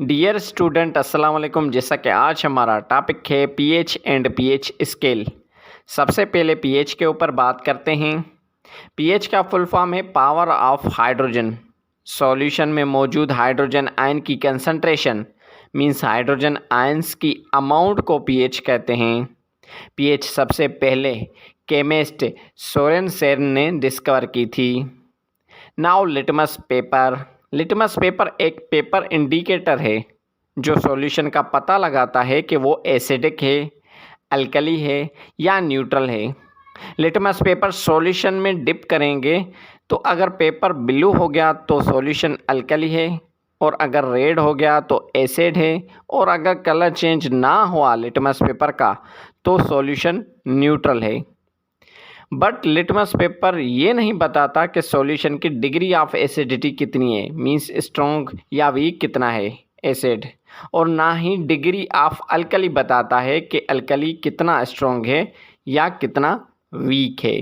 Dear student अस्सलाम वालेकुम। जैसा कि आज हमारा टॉपिक है पीएच एंड पीएच स्केल। सबसे पहले पीएच के ऊपर बात करते हैं। पीएच का फुल फॉर्म है पावर ऑफ हाइड्रोजन। सॉल्यूशन में मौजूद हाइड्रोजन आयन की कंसंट्रेशन मींस हाइड्रोजन आयंस की अमाउंट को पीएच कहते हैं। पीएच सबसे पहले केमिस्ट सोरेनसेन ने डिस्कवर की थी। Now litmus paper. Litmus paper एक पेपर इंडिकेटर है जो सॉल्यूशन का पता लगाता है कि वो एसिडिक है, अल्कली है या न्यूट्रल है। लिटमस पेपर सॉल्यूशन में डिप करेंगे तो अगर पेपर ब्लू हो गया तो सॉल्यूशन अल्कली है, और अगर रेड हो गया तो एसिड है, और अगर कलर चेंज ना हुआ लिटमस पेपर का तो सॉल्यूशन न्यूट्रल है। बट लिटमस पेपर ये नहीं बताता कि सॉल्यूशन की डिग्री ऑफ एसिडिटी कितनी है, मींस स्ट्रॉन्ग या वीक कितना है एसिड, और ना ही डिग्री ऑफ अल्कली बताता है कि अल्कली कितना स्ट्रॉन्ग है या कितना वीक है।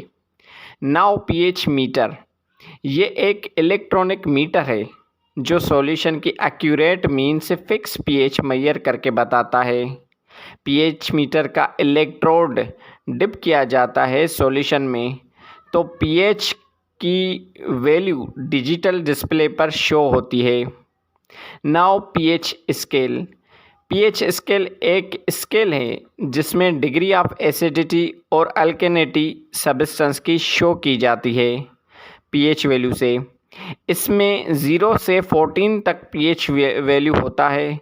नाउ पीएच मीटर, ये एक इलेक्ट्रॉनिक मीटर है जो सॉल्यूशन की एक्यूरेट मीन से फिक्स पीएच मेजर करके बताता है। पीएच मीटर का इलेक्ट्रोड डिप किया जाता है सॉल्यूशन में तो पीएच की वैल्यू डिजिटल डिस्प्ले पर शो होती है। Now pH scale. PH scale एक स्केल है जिसमें डिग्री ऑफ एसिडिटी और अल्केनिटी सब्सटेंस की शो की जाती है पीएच वैल्यू से। इसमें 0 से 14 तक पीएच वैल्यू होता है।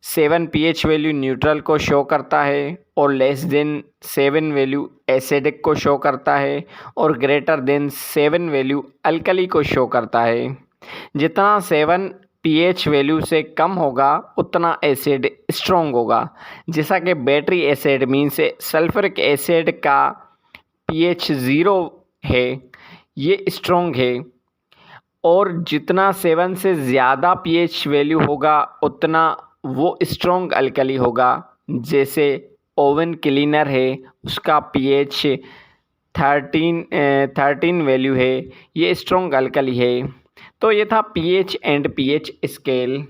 7 पीएच वैल्यू न्यूट्रल को शो करता है और लेस देन 7 वैल्यू एसिडिक को शो करता है और ग्रेटर देन 7 वैल्यू अल्कली को शो करता है। जितना 7 पीएच वैल्यू से कम होगा उतना एसिड स्ट्रॉन्ग होगा। जैसा कि बैटरी एसिड मीन से सल्फ्यूरिक एसिड का पीएच 0 है, ये स्ट्रॉन्ग है, और जितना 7 से ज़्यादा पीएच वैल्यू होगा उतना वो स्ट्रॉन्ग अल्कली होगा। जैसे ओवन क्लीनर है, उसका पीएच 13 वैल्यू है, ये स्ट्रॉन्ग अल्कली है। तो ये था पीएच एंड पीएच स्केल।